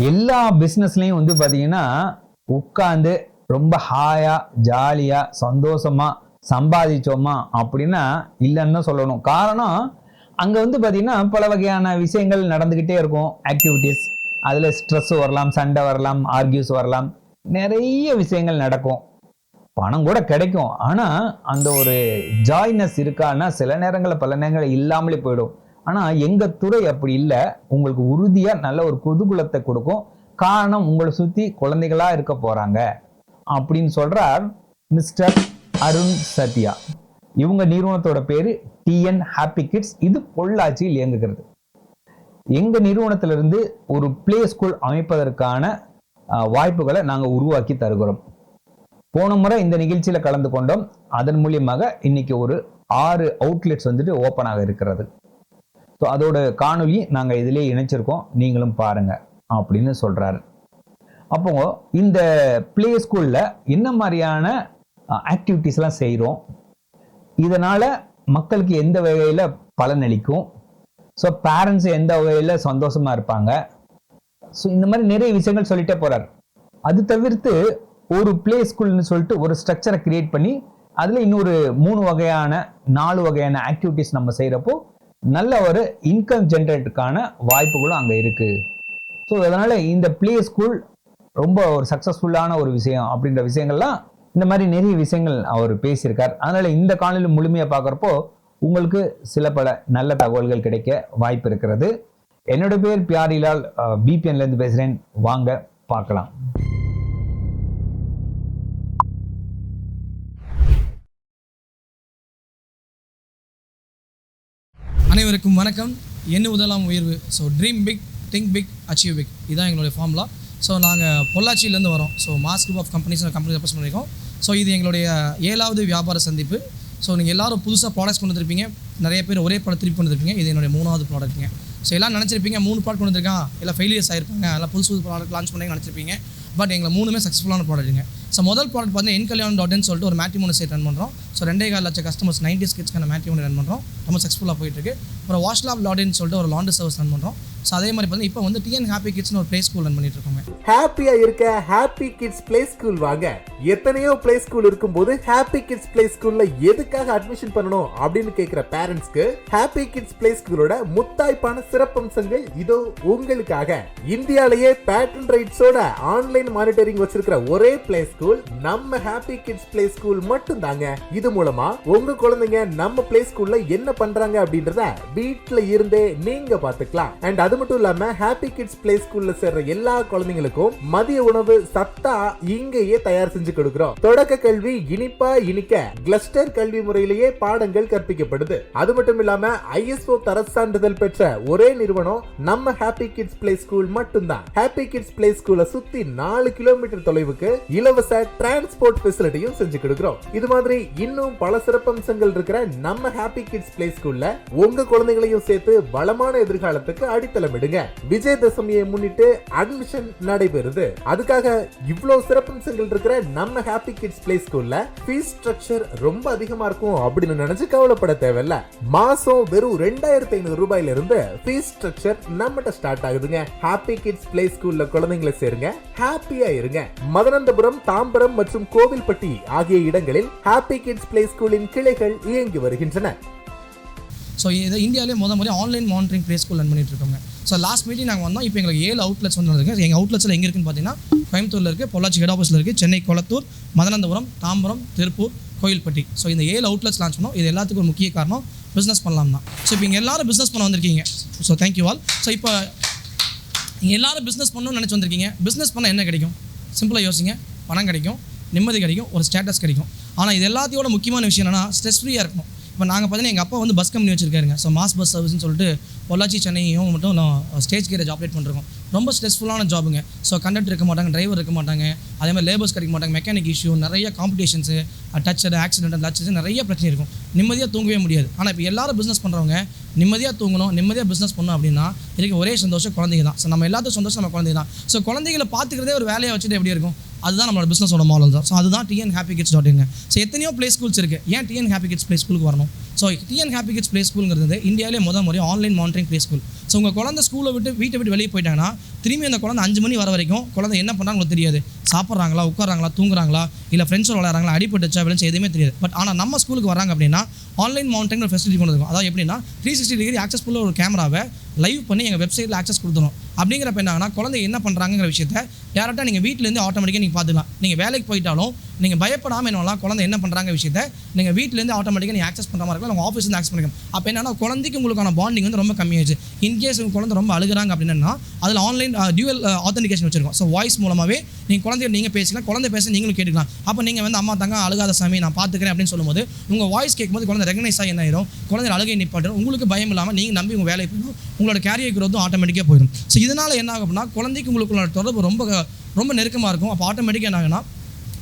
எல்லா பிஸ்னஸ்லையும் வந்து பார்த்தீங்கன்னா உட்காந்து ரொம்ப ஹாயா ஜாலியா சந்தோஷமா சம்பாதிச்சோமா அப்படின்னா இல்லைன்னு தான் சொல்லணும். காரணம் அங்கே வந்து பார்த்தீங்கன்னா பல வகையான விஷயங்கள் நடந்துக்கிட்டே இருக்கும், ஆக்டிவிட்டீஸ். அதில் ஸ்ட்ரெஸ் வரலாம், சண்டை வரலாம், ஆர்கியூஸ் வரலாம், நிறைய விஷயங்கள் நடக்கும். பணம் கூட கிடைக்கும். ஆனால் அந்த ஒரு ஜாய்னஸ் இருக்கான்னா சில நேரங்களில் பல நேரங்களில் இல்லாமலே போயிடும். ஆனால் எங்கள் துறை அப்படி இல்லை. உங்களுக்கு உறுதியாக நல்ல ஒரு குதூகலத்தை கொடுக்கும். காரணம் உங்களை சுற்றி குழந்தைகளாக இருக்க போகிறாங்க அப்படின்னு சொல்கிறார் மிஸ்டர் அருண் சத்யா. இவங்க நிறுவனத்தோட பேர் டிஎன் ஹாப்பி கிட்ஸ். இது பொள்ளாச்சியில் இயங்குகிறது. எங்கள் நிறுவனத்திலிருந்து ஒரு பிளே ஸ்கூல் அமைப்பதற்கான வாய்ப்புகளை நாங்கள் உருவாக்கி தருகிறோம். போன முறை இந்த நிகழ்ச்சியில் கலந்து கொண்டோம். அதன் மூலியமாக இன்னைக்கு ஒரு 6 அவுட்லெட்ஸ் வந்துட்டு ஓப்பன் ஆக இருக்கிறது. ஸோ அதோட காணொலி நாங்கள் இதிலே இணைச்சிருக்கோம், நீங்களும் பாருங்க அப்படின்னு சொல்றாரு. அப்போ இந்த பிளே ஸ்கூல்ல என்ன மாதிரியான ஆக்டிவிட்டிஸ்லாம் செய்கிறோம், இதனால மக்களுக்கு எந்த வகையில் பலனளிக்கும், ஸோ பேரண்ட்ஸ் எந்த வகையில் சந்தோஷமா இருப்பாங்க, ஸோ இந்த மாதிரி நிறைய விஷயங்கள் சொல்லிட்டே போறார். அது தவிர்த்து ஒரு பிளே ஸ்கூல்னு சொல்லிட்டு ஒரு ஸ்ட்ரக்சரை கிரியேட் பண்ணி அதில் இன்னொரு 3 வகையான 4 வகையான ஆக்டிவிட்டிஸ் நம்ம செய்கிறப்போ நல்ல ஒரு இன்கம் ஜென்ரேட்டுக்கான வாய்ப்புகளும் அங்கே இருக்கு. ஸோ அதனால இந்த பிளே ஸ்கூல் ரொம்ப ஒரு சக்ஸஸ்ஃபுல்லான ஒரு விஷயம் அப்படின்ற விஷயங்கள்லாம் இந்த மாதிரி நிறைய விஷயங்கள் அவர் பேசியிருக்கார். அதனால இந்த காணொலி முழுமையாக பார்க்குறப்போ உங்களுக்கு சில பல நல்ல தகவல்கள் கிடைக்க வாய்ப்பு இருக்கிறது. என்னோட பேர் பியாரிலால், பிபிஎன்லேருந்து பேசுகிறேன். வாங்க பார்க்கலாம். அனைவருக்கும் வணக்கம். என்ன முதலாம் உயர்வு. So dream big, think big, achieve big, இதுதான் எங்களுடைய ஃபார்முலா. ஸோ நாங்கள் பொள்ளாச்சியிலேருந்து வரோம். So Mass group of companies company represent பண்ணியிருக்கோம். ஸோ இது எங்களுடைய 7வது வியாபார சந்திப்பு. ஸோ நீங்கள் எல்லோரும் புதுசாக ப்ராடக்ட்ஸ் கொண்டு வந்திருப்பீங்க, நிறைய பேர் ஒரே ப்ராடக்ட் திருப்பி கொண்டு வந்திருப்பீங்க. இது என்னுடைய 3வது ப்ராடக்ட்டுங்க. ஸோ எல்லாம் நினச்சிருப்பீங்க 3 ப்ராடக்ட் கொண்டு வந்திருக்கான், எல்லாம் ஃபெயிலியர்ஸ் ஆயிருப்பாங்க, எல்லாம் புதுசு ப்ராடக்ட் லான்ச் பண்ணி நினச்சிருப்பீங்க. பட் எங்களை 3மே சக்ஸஸ்ஃபுல்லான ப்ராடக்ட்டுங்க. ஸோ முதல் ப்ராடக்ட் பார்த்தீங்கன்னா என்கல்யாணம்.in சொல்லிட்டு ஒரு மேட்ரிமோனி சைட் ரன் பண்ணுறோம். ஸோ 2.25 லட்சம் கஸ்டமர்ஸ் 90s கிட்ஸ்க்கான மேட்ரிமோனி ரன் பண்ணுறோம். ரொம்ப சக்ஸஸ்ஃபுல்லாக போயிட்டுருக்கு. அப்புறம் வாஷ்லாப்.in சொல்லிட்டு ஒரு லாண்ட்ரி சர்வீஸ் ரன் பண்ணுறோம். ஸோ அதே மாதிரி பார்த்தீங்கன்னா இப்போ வந்து டிஎன் ஹாப்பி கிட்ஸ்னு ஒரு ப்ளே ஸ்கூல் ரன் பண்ணிட்டு இருக்கோங்க. ஹாப்பியா இருக்க ஹாப்பி கிட்ஸ் ப்ளே ஸ்கூல் வாங்க. எத்தனையோ ப்ளே ஸ்கூல் இருக்கும்போது ஹாப்பி கிட்ஸ் ப்ளே ஸ்கூல்ல எதுக்காக அட்மிஷன் பண்ணணும் அப்படின்னு கேட்கிற பேரண்ட்ஸ்க்கு ஹாப்பி கிட்ஸ் ப்ளே ஸ்கூலோட முத்தாய்ப்பான சிறப்பம்சங்கள் இதோ உங்களுக்காக. இந்தியாலேயே பேட்டன் ரைட்ஸோட ஆன்லைன் மானிட்டரிங் வச்சிருக்கிற ஒரே ப்ளே ஸ்கூல் நம்ம ஹாப்பி கிட்ஸ் ப்ளே ஸ்கூல் மட்டும் தாங்க. இது மூலமா உங்க குழந்தைங்க நம்ம ப்ளே ஸ்கூல்ல என்ன பண்றாங்க அப்படின்றத வீட்ல இருந்தே நீங்க பாத்துக்கலாம். அண்ட் அது மட்டும் இல்லாம ஹாப்பி கிட்ஸ் ப்ளே ஸ்கூல்ல சேர்ற எல்லா குழந்தைங்களுக்கும் மதிய உணவு சத்தா இங்கேயே தயார் செஞ்சு கொடுக்கிறோம். தொடக்க கல்வி இனிப்பா இனிக்க கிளஸ்டர் கல்வி முறையிலேயே பாடங்கள் கற்பிக்கப்படுது. அது மட்டும் இல்லாம ISO தர சான்றிதழ் பெற்ற ஒரே நிறுவனம் நம்ம ஹாப்பி கிட்ஸ் ப்ளே ஸ்கூல் மட்டும்தான். ஹாப்பி கிட்ஸ் ப்ளே ஸ்கூலை சுத்தி 4 கிலோமீட்டர் தொலைவுக்கு இலவச டிரான்ஸ்போர்ட் ஃபெசிலிட்டியும் செஞ்சு கொடுக்கிறோம். இது மாதிரி இன்னும் பல சிறப்பம்சங்கள் இருக்கிற நம்ம ஹாப்பி கிட்ஸ் ப்ளே ஸ்கூல்ல உங்க குழந்தைகளையும் சேர்த்து பலமான எதிர்காலத்துக்கு அடித்தளமிடுங்க. விஜயதசமியை முன்னிட்டு அட்மிஷன் நடைபெறுது. அதுக்காக இவ்வளவு சிறப்பம்சங்கள் இருக்கிற நம்ம ஹாப்பி கிட்ஸ் ப்ளே ஸ்கூல்ல ஃபீஸ் ஸ்ட்ரக்சர் ரொம்ப அதிகமா இருக்கும் அப்படின்னு நினைச்சு கவலைப்பட தேவையில்ல. மாசம் வெறும் 2500 ரூபாயில இருந்து ஃபீஸ் ஸ்ட்ரக்சர் நம்மகிட்ட ஸ்டார்ட் ஆகுதுங்க. ஹாப்பி கிட்ஸ் ப்ளே ஸ்கூல்ல குழந்தைங்களை சேருங்க, ஹாப்பியா இருங்க. மதனந்தபுரம், தாம்பரம் மற்றும் கோவில்பட்டி ஆகிய இடங்களில் ஹாப்பி கிட்ஸ் ப்ளே ஸ்கூலின் கிளைகள் இயங்கி வருகின்றன. ஸோ இது இந்தியாவிலே முறை online monitoring play school run பண்ணிட்டு இருக்கோங்க. ஸோ லாஸ்ட் மீட்டிங் நாங்கள் வந்தோம். இப்போ எங்களுக்கு 7 அவுட்லெட்ஸ் வந்து இருக்குது. எங்கள் அவுட்லெட்ஸில் எங்கே இருக்குன்னு பார்த்தீங்கன்னா கோயம்புத்தூரில் இருக்குது, பொள்ளாச்சி ஹெட் ஆஃபீஸில் இருக்குது, சென்னை கொளத்தூர், மதனந்தபுரம், தாம்பரம், திருப்பூர், கோயில்பட்டி. ஸோ இந்த 7 அவுட்லெட்ஸ் லான்ச் பண்ணோம். இது எல்லாத்துக்கும் ஒரு முக்கிய காரணம் பிஸ்னஸ் பண்ணலாம் தான். ஸோ இப்போ இங்கே எல்லாரும் பிஸ்னஸ் பண்ண வந்திருக்கீங்க. So thank you all. ஸோ இப்போ நீங்கள் எல்லாரும் பிஸ்னஸ் பண்ணணும்னு நினச்சி வந்திருக்கீங்க. பிஸ்னஸ் பண்ண என்ன கிடைக்கும்? சிம்பிளாக யோசிங்க. பணம் கிடைக்கும், நிம்மதி கிடைக்கும், ஒரு ஸ்டேட்டஸ் கிடைக்கும். ஆனால் இது எல்லாத்தையோட முக்கியமான விஷயம் என்னன்னா ஸ்ட்ரெஸ் ஃப்ரீயாக இருக்கணும். இப்போ நாங்கள் பார்த்தீங்கன்னா எங்கள் அப்பா வந்து பஸ் கம்பெனி வச்சிருக்காருங்க. ஸோ மாஸ் பஸ் சர்வீஸ்னு சொல்லிட்டு பொள்ளாச்சி சென்னையும் மட்டும் ஸ்டேஜ் கேரேஜ் ஆப்ரேட் பண்ணிருக்கோம். ரொம்ப ஸ்ட்ரெஸ்ஃபுல்லான ஜாபுங்க. ஸோ கண்டக்டர் இருக்க மாட்டாங்க, டிரைவர் இருக்க மாட்டாங்க, அதே மாதிரி லேபர்ஸ் கிடைக்க மாட்டாங்க, மெக்கானிக் இஷ்யூ, நிறைய காம்படிஷன்ஸு, டச்சர், ஆக்சிடென்ட், லட்சஸ், நிறைய பிரச்சனை இருக்கும். நிம்மதியாக தூங்கவே முடியாது. ஆனால் இப்போ எல்லாரும் பிஸ்னஸ் பண்ணுறவங்க நிம்மதியாக தூங்கணும், நிம்மதியாக பிஸ்னஸ் பண்ணணும் அப்படின்னா இதுக்கு ஒரே சந்தோஷம் குழந்தைங்க தான். ஸோ நம்ம எல்லாத்துக்கும் சந்தோஷம் நம்ம குழந்தைங்க தான். ஸோ குழந்தைகளை பார்த்துக்கிறதே ஒரு வேலையை வச்சுட்டு எப்படி இருக்கும்? அதுதான் நம்மளோட பிஸ்னஸோட மாடல் தான். ஸோ அதுதான் டிஎன் ஹாப்பி கிட்ஸ்.in. ஸோ எத்தனையோ ப்ளே ஸ்கூல்ஸ் இருக்குது. ஏன் டிஎன் ஹாப்பி கிட்ஸ் ப்ளே ஸ்கூலுக்கு வரணும்? So so TN happy kids play ஸ்கூலுங்கிறது இந்தியாவிலே முறையாக online monitoring play school. So உங்கள் குழந்தை ஸ்கூலை விட்டு வீட்டை விட்டு வெளியே போயிட்டாங்கன்னா திரும்பி அந்த குழந்தை 5 மணி வர வரைக்கும் குழந்தை என்ன பண்ணுறாங்களோ தெரியாது. சாப்பிட்றாங்களா, உட்காராங்களா, தூங்குறாங்களா, இல்லை ஃப்ரெண்ட்ஸோட விளையாடுறாங்களா, அடிப்பட்டுச்சா விளையாச்சு எதுவுமே தெரியாது. பட் ஆனால் நம்ம ஸ்கூலுக்கு வராங்க அப்படின்னா ஆன்லைன் மானிட்டரிங் ஒரு ஃபெசிலிட்டி கொண்டு இருக்கும். அதாவது எப்படின்னா 360 டிகிரி ஆக்சஸ்ஃபுல்லாக ஒரு கேமராவை லைவ் பண்ணி எங்கள் வெப்சைட்டில் ஆக்சஸ் கொடுத்துரும். அப்படிங்கிறப்ப என்னாங்கன்னா குழந்தை என்ன பண்ணுறாங்கிற விஷயத்தை டேரெக்டாக நீங்கள் வீட்டிலேருந்து ஆட்டோமேட்டிக்காக நீங்கள் பார்த்துக்கலாம். நீங்கள் வேலைக்கு போயிட்டாலும் நீங்கள் பயப்படாமல் என்னலாம் குழந்தை என்ன பண்ணுறாங்க விஷயத்தை நீங்கள் வீட்டிலேருந்து ஆட்டோமேட்டிக்காக நீங்கள் ஆக்சஸ் பண்ணுற மாதிரி இருக்கும். உங்கள் ஆஃபீஸ்லேருந்து ஆக்சஸ் பண்ணிக்கலாம். அப்போ என்னன்னா குழந்தைக்கு உங்களுக்கான பாண்டிங் வந்து ரொம்ப கம்மியாச்சு. இன்கேஸ் உங்கள் குழந்தை ரொம்ப அழுகுறாங்க அப்படின்னா அதில் ஆன்லைன் டியூவல் ஆத்தென்டிகேஷன் வச்சிருக்கோம். ஸோ வாய்ஸ் மூலமாகவே நீங்கள் குழந்தைய நீங்கள் பேசிக்கலாம், குழந்தை பேச நீங்களும் கேட்டுக்கலாம். அப்போ நீங்கள் வந்து அம்மா தங்க அழுகாத சாமி நான் பார்த்துக்கிறேன் அப்படின்னு சொல்லும்போது உங்கள் வாய்ஸ் கேட்கும்போது குழந்தை ரெகனைஸ் ஆகி என்ன ஆயிரும், குழந்தை அழுகை நிப்பாட்டும். உங்களுக்கு பயம் இல்லாமல் நீங்கள் நம்பி உங்கள் வேலைக்கு போயிடும், உங்களோட கேரியர் growth ஆட்டோமேட்டிக்காக போயிடும். ஸோ இதனால் என்ன ஆகும் அப்படின்னா குழந்தைக்கு உங்களுக்குள்ள தொடர்பு ரொம்ப நெருக்கமாக இருக்கும். அப்போ ஆட்டோமேட்டிக்காக என்ன ஆகுனா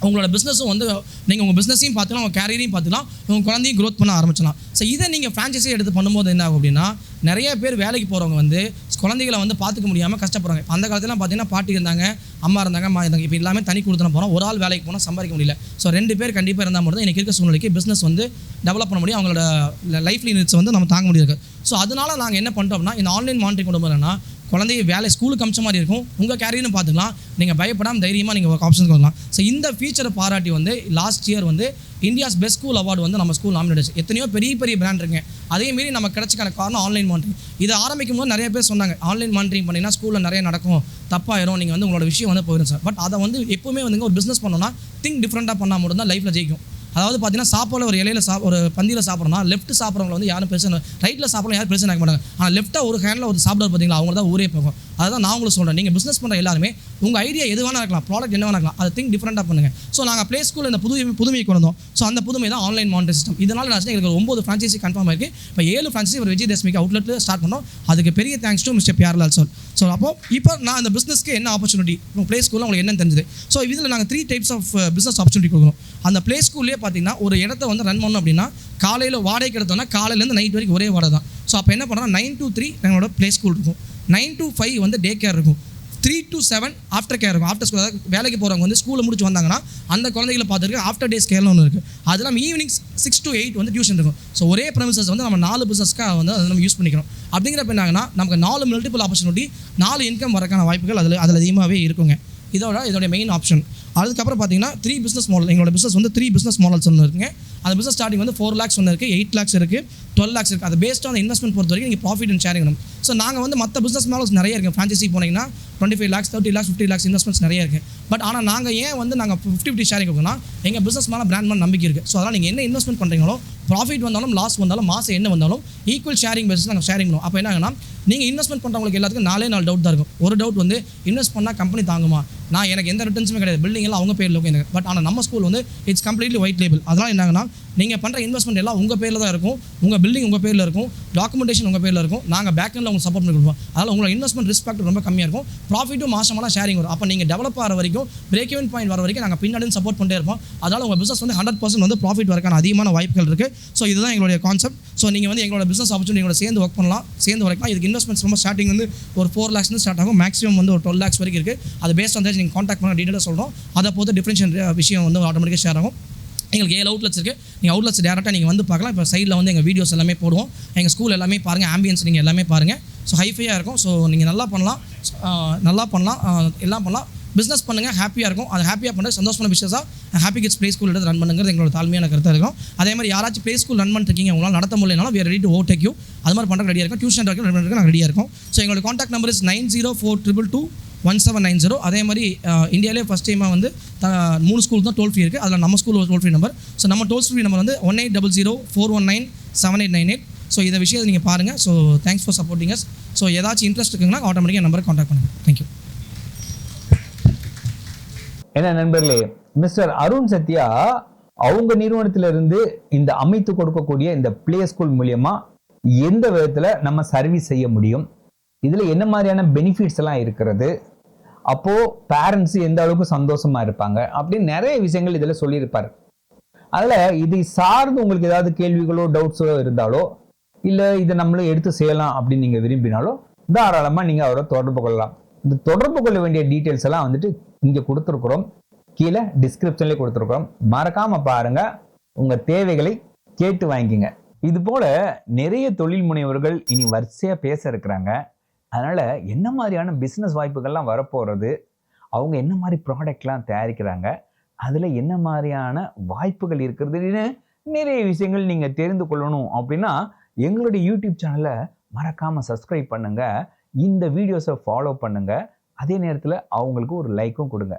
உங்களோட பிஸ்னஸும் வந்து நீங்கள் உங்கள் பிஸ்னஸையும் பார்த்துக்கலாம், உங்கள் கேரியரையும் பார்த்துக்கலாம், உங்கள் குழந்தையும் க்ரோத் பண்ண ஆரம்பிச்சலாம். ஸோ இதை நீங்கள் ஃப்ரான்ச்சைஸே எடுத்து பண்ணும்போது என்ன ஆகும் அப்படின்னா நிறைய பேர் வேலைக்கு போகிறவங்க வந்து குழந்தைகளை வந்து பார்த்துக்க முடியாமல் கஷ்டப்படுறாங்க. அந்த காலத்துலாம் பார்த்தீங்கன்னா பாட்டி இருந்தாங்க, அம்மா இருந்தாங்க, அம்மா இருந்தாங்க. இப்போ எல்லாமே தனி கொடுத்துன போகிறோம். ஒரு ஆள் வேலைக்கு போனால் சம்பாதிக்க முடியல. ஸோ 2 பேர் கண்டிப்பாக இருந்தால் மட்டும் இன்றைக்கி இருக்க சூழ்நிலைக்கு பிஸ்னஸ் வந்து டெவலப் பண்ண முடியும், அவங்களோட லைஃப் நீட்ஸ் வந்து நம்ம தாங்க முடியாது. ஸோ அதனால நாங்கள் என்ன பண்ணிட்டோம் அப்படின்னா இந்த ஆன்லைன் மானிட்டரிங் கொண்டு போகிறோன்னா குழந்தைய வேலை ஸ்கூலுக்கு அமிச்ச மாதிரி இருக்கும், உங்கள் கேரியரும் பார்த்துக்கலாம், நீங்கள் பயப்படாமல் தைரியமாக நீங்கள் ஒரு ஆப்ஷன்ஸ் வரலாம். ஸோ இந்த ஃபீச்சரை பாராட்டி வந்து லாஸ்ட் இயர் வந்து இந்தியாஸ் பெஸ்ட் ஸ்கூல் அவார்டு வந்து நம்ம ஸ்கூல் நாமினேட் ஆச்சு. எத்தனையோ பெரிய பிராண்ட் இருக்குங்க. அதேமாரி நம்ம கிடச்சிக்கான காரணம் ஆன்லைன் மானிட்டரிங். இதை ஆரம்பிக்கும் போது நிறைய பேர் சொன்னாங்க ஆன்லைன் மானிட்டரிங் பண்ணிங்கன்னா ஸ்கூலில் நிறைய நடக்கும், தப்பாயிரும், நீங்கள் வந்து உங்களோட விஷயம் வந்து போயிடும் சார். பட் அதை வந்து எப்போவுமே வந்து ஒரு பிஸ்னஸ் பண்ணோன்னா திங்க் டிஃப்ரெண்ட்டாக பண்ணால் மட்டும் தான் லைஃப்பில் ஜெயிக்கும். அதாவது பார்த்தீங்கன்னா சாப்பாடு ஒரு இலையில ஒரு பந்தியில் சாப்பிட்றோம்னா லெஃப்ட் சாப்பிட்றவங்க வந்து யாரும் பிரச்சனை, ரைட்டில் சாப்பிட்றவங்க யாரும் பிரச்சனை ஆக மாட்டாங்க. ஆனால் லெஃப்ட்டாக ஒரு ஹேண்டில் ஒரு சாப்பிட்றது பார்த்தீங்களா அவங்க தான் ஊரே போகும். அதுதான் நான் உங்களுக்கு சொல்கிறேன், நீங்கள் பிஸ்னஸ் பண்ணுற எல்லாருமே உங்கள் ஐடியா எது வேணா இருக்கலாம், ப்ராடக்ட் என்ன வேணா இருக்கலாம், அதை திங்க் டிஃப்ரெண்ட்டாக பண்ணுங்கள். ஸோ நாங்கள் ப்ளே ஸ்கூல் இந்த புதுமையை கொண்டு வந்தோம். ஸோ அந்த புதுமை தான் ஆன்லைன் மானிட்டரிங் சிஸ்டம். இதனால் நான் எங்களுக்கு 9 ஃப்ரான்ச்சைசி கன்ஃபார்ம் ஆயிருக்கு. இப்போ 7 ஃப்ரான்ச்சைசி ஒரு விஜயதசமிக்கு அவுட்லெட்டில் ஸ்டார்ட் பண்ணோம். அதுக்கு பெரிய thanks to mister Pyarelal sir. So இப்போ நான் அந்த பிஸ்னஸ்க்கு என்ன ஆப்பர்ச்சுனிட்டி ப்ளே ஸ்கூலில் உங்களுக்கு என்ன தெரிஞ்சது. ஸோ இதில் நாங்கள் 3 டைப்ஸ் ஆஃப் பிஸ்னஸ் ஆப்பர்ச்சுனிட்டி கொடுக்குறோம். அந்த ப்ளே ஸ்கூல்லேயே பார்த்தீங்கன்னா ஒரு இடத்த வந்து ரன் பண்ணோம் அப்படின்னா காலையில் வாடகைக்கு எடுத்தோம்னா காலையிலேருந்து நைட் வரைக்கும் ஒரே வாடகை தான். ஸோ அப்போ என்ன பண்ணுறோம் 9 to 3 எங்களோட ப்ளே ஸ்கூல் இருக்கும், 9 to 5 வந்து டே கேர் இருக்கும், 3 to 7 ஆஃப்டர் கேர் இருக்கும். ஆஃப்டர் ஸ்கூல் அதாவது வேலைக்கு போகிறவங்க வந்து ஸ்கூலில் முடிச்சு வந்தாங்கன்னா அந்த குழந்தைகளை பார்த்துருக்கு ஆஃப்டர் டேஸ் கேர்னு ஒன்று இருக்குது. அது இல்லாமல் ஈவினிங் 6 to 8 வந்து டியூஷன் இருக்கும். ஸோ ஒரே ப்ரெமிசஸ் வந்து நம்ம 4 பிஸ்னஸ்க்காக வந்து அதை நம்ம யூஸ் பண்ணிக்கிறோம். அப்படிங்கிறப்ப என்னாங்கன்னா நமக்கு 4 மல்டிபிள் ஆப்பர்ச்சுனிட்டி, 4 இன்கம் வரக்கான வாய்ப்புகள் அதில் அதிகமாகவே இருக்குங்க. இதோட மெயின் ஆப்ஷன். அதுக்கப்புறம் பார்த்தீங்கன்னா 3 பிஸ்னஸ் மாடல். எங்களோட பிஸ்னஸ் வந்து 3 பிஸ்னஸ் மாடல்ஸ் ஒன்று இருக்குங்க. அந்த பிஸ்னஸ் ஸ்டார்டிங் வந்து 4 lakhs ஒன்று இருக்குது, 8 lakhs இருக்குது, 12 lakhs இருக்குது. அது பேஸ்ட் ஆன் இன்வெஸ்ட்மெண்ட் பொறுத்த வரைக்கும் நீங்கள் ப்ராஃபிட் அண்ட் ஷேரிங் வரும். ஸோ நாங்கள் வந்து மற்ற பிஸ்னஸ் மாடல்ஸ் நிறைய இருக்குது. ஃப்ரான்ச்சைசி போனீங்கன்னா 25 lakhs, 30 lakhs, 50 lakhs இன்வெஸ்ட்மெண்ட்ஸ் நிறைய இருக்குது. பட் ஆனால் நாங்கள் ஏன் வந்து நாங்கள் 50-50 ஷேரிங் கொடுக்கணும்னா எங்கள் பிஸ்னஸ் மேலே பிராண்ட் மேலே நம்பிக்கை இருக்குது. ஸோ அதனால் நீங்கள் என்ன இன்வெஸ்ட்மெண்ட் பண்ணுறீங்களோ ப்ராஃபிட் வந்தாலும் லாஸ் வந்தாலும் மாதம் என்ன வந்தாலும் ஈக்குவல் ஷேரிங் பேஸில் நாங்கள் ஷேரிங் பண்ணுவோம். அப்போ என்ன ஆகுனா நீங்கள் இன்வெஸ்ட்மெண்ட் பண்ணுறவங்களுக்கு எல்லாத்துக்கும் 4 டவுட் தான் இருக்கும். ஒரு டவுட் வந்து இன்வெஸ்ட் பண்ணால் கம்பெனி தாங்குமா, நான் எனக்கு எந்த ரிட்டர்ன்ஸுமே கிடையாது, பில்டிங் எல்லாம் அவங்க பேரில் இருக்கும் எனக்கு. பட் ஆனால் நம்ம ஸ்கூல் வந்து இட்ஸ் கம்ப்ளீட்லி ஒயிட் லேபிள். அதனால் என்னாங்கன்னா நீங்கள் பண்ணுற இன்வெஸ்ட்மெண்ட் எல்லாம் உங்கள் பேரில் தான் இருக்கும், உங்கள் பில்டிங் உங்கள் பேரில் இருக்கும், டாக்குமெண்டேஷன் உங்கள் பேரில் இருக்கும், நாங்கள் பேக்கெண்டில் உங்களுக்கு சப்போர்ட் பண்ணி கொடுப்போம். அதனால் உங்களோட இன்வெஸ்ட்மெண்ட் ரிஸ்க் ஃபேக்டர் ரொம்ப கம்மியாக இருக்கும், ப்ராஃபிட்டும் மாசமான ஷேரிங் வரும். அப்போ நீங்கள் டெவலப் ஆகிற வரைக்கும் பிரேக் ஈவன் பாயிண்ட் வர வரைக்கும் நாங்கள் பின்னாடி சப்போர்ட் பண்ணிட்டே இருப்போம். அதனால் உங்கள் பிஸ்னஸ் வந்து 100% வந்து ப்ராஃபிட் வரக்கான அதிகமான வாய்ப்புகள் இருக்குது. ஸோ இதுதான் எங்களுடைய கான்செப்ட். ஸோ நீங்கள் வந்து எங்களோட பிஸ்னஸ் ஆப்பர்ச்சுனிட்டியோட சேர்ந்து ஒர்க் பண்ணலாம், சேர்ந்து வரைக்கும். இதுக்கு இன்வெஸ்ட்மெண்ட்ஸ் ரொம்ப ஸ்டார்டிங் வந்து ஒரு 4 lakhs ஸ்டார்ட் ஆகும், மேக்ஸிமம் வந்து ஒரு 12 lakhs வரைக்கும் இருக்குது. அது பேஸ்ட் வந்து நீங்கள் காண்டாக்ட் பண்ண டீட்டெயிலாக சொல்கிறோம். அதை பொறுத்து டிஃப்ரென்ஷியல் விஷயம் வந்து ஆட்டோமேட்டிக்காக ஷேர் ஆகும். எங்களுக்கு 7 அவுட்லெட்ஸ் இருக்குது. நீங்கள் அவுட்லெட்ஸ் டேரெக்டாக நீங்கள் வந்து பார்க்கலாம். இப்போ சைடில் வந்து எங்கள் வீடியோஸ் எல்லாமே போடுவோம். எங்கள் ஸ்கூல் எல்லாமே பாருங்கள், ஆம்பியன்ஸ் நீங்கள் எல்லாமே பாருங்கள். ஸோ ஹைஃபையாக இருக்கும். ஸோ நீங்கள் நல்லா பண்ணலாம், எல்லாம் பண்ணலாம். பிஸ்னஸ் பண்ணுங்கள், ஹாப்பியாக இருக்கும். அது ஹாப்பியாக பண்ண சந்தோஷமான விஷயமாக ஹாப்பி கிட்ஸ் ப்ளே ஸ்கூல் எடுத்து ரன் பண்ணுங்கிறது எங்களோட தாழ்மையான கருத்தாக இருக்கும். அதே மாதிரி யாராச்சும் ப்ளே ஸ்கூல் ரன் பண்ணிருக்கீங்க, உங்களால் நடத்த முடியலனாலும் we are ready to overtake you. அது மாதிரி பண்ணுறது ரெடியாக இருக்கும். டியூஷன் ரன் பண்ணுறதுக்கு நாங்கள் ரெடியாக இருக்கும். ஸோ எங்களோட காண்டாக்ட் நம்பர் இஸ் 9042221790. அதே மாதிரி இந்தியாவிலே ஃபஸ்ட் டைமாக வந்து 3 ஸ்கூல் தான் டோல் ஃப்ரீ இருக்குது. அதில் நம்ம ஸ்கூல் ஒரு டோல் ஃப்ரீ நம்பர். ஸோ நம்ம டோல் ஃப்ரீ நம்பர் வந்து 180041979898. ஸோ இதை விஷயத்தை நீங்கள் பாருங்கள். So thanks for supporting us. So ஏதாச்சும் இன்ட்ரெஸ்ட் இருக்குங்கன்னா ஆட்டோமேட்டிக்காக நம்பரை காண்டாக்ட் பண்ணுங்கள். தேங்க்யூ. என்ன நண்பர்களே, மிஸ்டர் அருண் சத்யா அவங்க நிறுவனத்திலிருந்து இந்த அமைத்து கொடுக்கக்கூடிய இந்த பிளே ஸ்கூல் மூலியமா எந்த விதத்துல நம்ம சர்வீஸ் செய்ய முடியும், இதுல என்ன மாதிரியான பெனிஃபிட்ஸ் எல்லாம் இருக்கிறது, அப்போ பேரண்ட்ஸ் எந்த அளவுக்கு சந்தோஷமா இருப்பாங்க அப்படின்னு நிறைய விஷயங்கள் இதுல சொல்லியிருப்பாரு. அதுல இதை சார்ந்து உங்களுக்கு ஏதாவது கேள்விகளோ டவுட்ஸோ இருந்தாலோ இல்ல இதை நம்மளும் எடுத்து செய்யலாம் அப்படின்னு நீங்க விரும்பினாலோ தாராளமா நீங்க அவரை தொடர்பு கொள்ளலாம். இந்த தொடர்பு கொள்ள வேண்டிய டீட்டெயில்ஸ் எல்லாம் வந்துட்டு இங்க கொடுத்துருக்குறோம், கீழே டிஸ்கிரிப்ஷன்லேயே கொடுத்துருக்குறோம். மறக்காம பாருங்க, உங்க தேவைகளை கேட்டு வாங்கிக்கங்க. இது போல நிறைய தொழில் முனைவர்கள் இனி வரிசையா பேச இருக்கிறாங்க. அதனால என்ன மாதிரியான பிசினஸ் வாய்ப்புகள்லாம் வரப்போறது, அவங்க என்ன மாதிரி ப்ராடக்ட்லாம் தயாரிக்கிறாங்க, அதுல என்ன மாதிரியான வாய்ப்புகள் இருக்கிறதுன்னு நிறைய விஷயங்கள் நீங்க தெரிந்து கொள்ளணும் அப்படின்னா எங்களுடைய யூடியூப் சேனலை மறக்காம சப்ஸ்கிரைப் பண்ணுங்க, இந்த வீடியோஸை ஃபாலோ பண்ணுங்க, அதே நேரத்தில் அவங்களுக்கு ஒரு லைக்கும் கொடுங்க.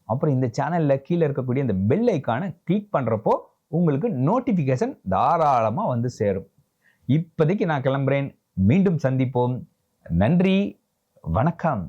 அப்புறம் இந்த சேனலில் கீழே இருக்கக்கூடிய இந்த பெல் ஐக்கானை கிளிக் பண்ணுறப்போ உங்களுக்கு நோட்டிஃபிகேஷன் தாராளமாக வந்து சேரும். இப்போதைக்கு நான் கிளம்புறேன். மீண்டும் சந்திப்போம். நன்றி, வணக்கம்.